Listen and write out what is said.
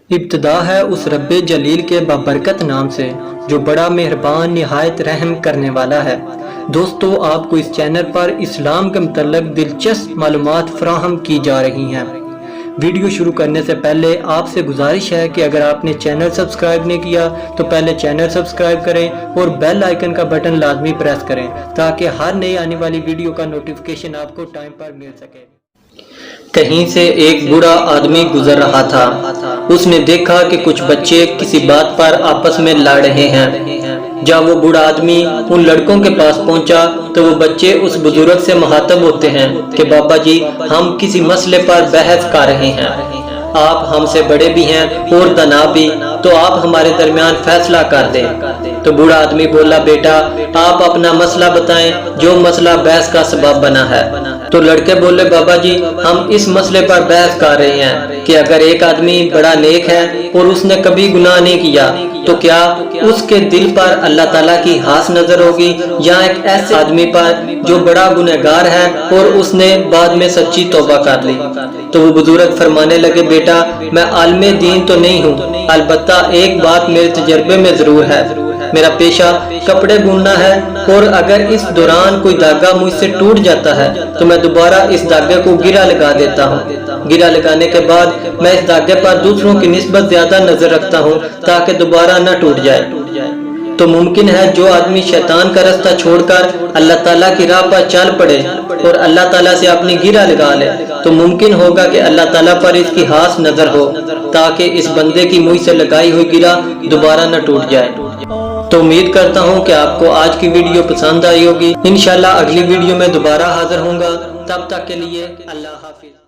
ابتدا ہے اس رب جلیل کے بابرکت نام سے جو بڑا مہربان نہایت رحم کرنے والا ہے۔ دوستو، آپ کو اس چینل پر اسلام کے متعلق دلچسپ معلومات فراہم کی جا رہی ہیں۔ ویڈیو شروع کرنے سے پہلے آپ سے گزارش ہے کہ اگر آپ نے چینل سبسکرائب نہیں کیا تو پہلے چینل سبسکرائب کریں اور بیل آئیکن کا بٹن لازمی پریس کریں تاکہ ہر نئی آنے والی ویڈیو کا نوٹیفیکیشن آپ کو ٹائم پر مل سکے۔ کہیں سے ایک بوڑھا آدمی گزر رہا تھا۔ اس نے دیکھا کہ کچھ بچے کسی بات پر آپس میں لڑ رہے ہیں۔ جب وہ بوڑھا آدمی ان لڑکوں کے پاس پہنچا تو وہ بچے اس بزرگ سے مخاطب ہوتے ہیں کہ بابا جی، ہم کسی مسئلے پر بحث کر رہے ہیں، آپ ہم سے بڑے بھی ہیں اور دانا بھی، تو آپ ہمارے درمیان فیصلہ کر دیں۔ تو بوڑھا آدمی بولا، بیٹا آپ اپنا مسئلہ بتائیں، جو مسئلہ بحث کا سبب بنا ہے۔ تو لڑکے بولے، بابا جی ہم اس مسئلے پر بحث کر رہے ہیں کہ اگر ایک آدمی بڑا نیک ہے اور اس نے کبھی گناہ نہیں کیا تو کیا اس کے دل پر اللہ تعالیٰ کی خاص نظر ہوگی، یا ایک ایسے آدمی پر جو بڑا گنہگار ہے اور اس نے بعد میں سچی توبہ کر لی۔ تو وہ بزرگ فرمانے لگے، بیٹا میں عالم دین تو نہیں ہوں، البتہ ایک بات میرے تجربے میں ضرور ہے، میرا پیشہ کپڑے بننا ہے، اور اگر اس دوران کوئی دھاگا مجھ سے ٹوٹ جاتا ہے تو میں دوبارہ اس دھاگے کو گرہ لگا دیتا ہوں۔ گرہ لگانے کے بعد میں اس دھاگے پر دوسروں کی نسبت زیادہ نظر رکھتا ہوں تاکہ دوبارہ نہ ٹوٹ جائے۔ تو ممکن ہے جو آدمی شیطان کا رستہ چھوڑ کر اللہ تعالیٰ کی راہ پر چل پڑے اور اللہ تعالیٰ سے اپنی گرہ لگا لے تو ممکن ہوگا کہ اللہ تعالیٰ پر اس کی خاص نظر ہو تاکہ اس بندے کی مجھ سے لگائی ہوئی گرہ دوبارہ نہ ٹوٹ جائے۔ تو امید کرتا ہوں کہ آپ کو آج کی ویڈیو پسند آئی ہوگی۔ انشاءاللہ اگلی ویڈیو میں دوبارہ حاضر ہوں گا، تب تک کے لیے اللہ حافظ۔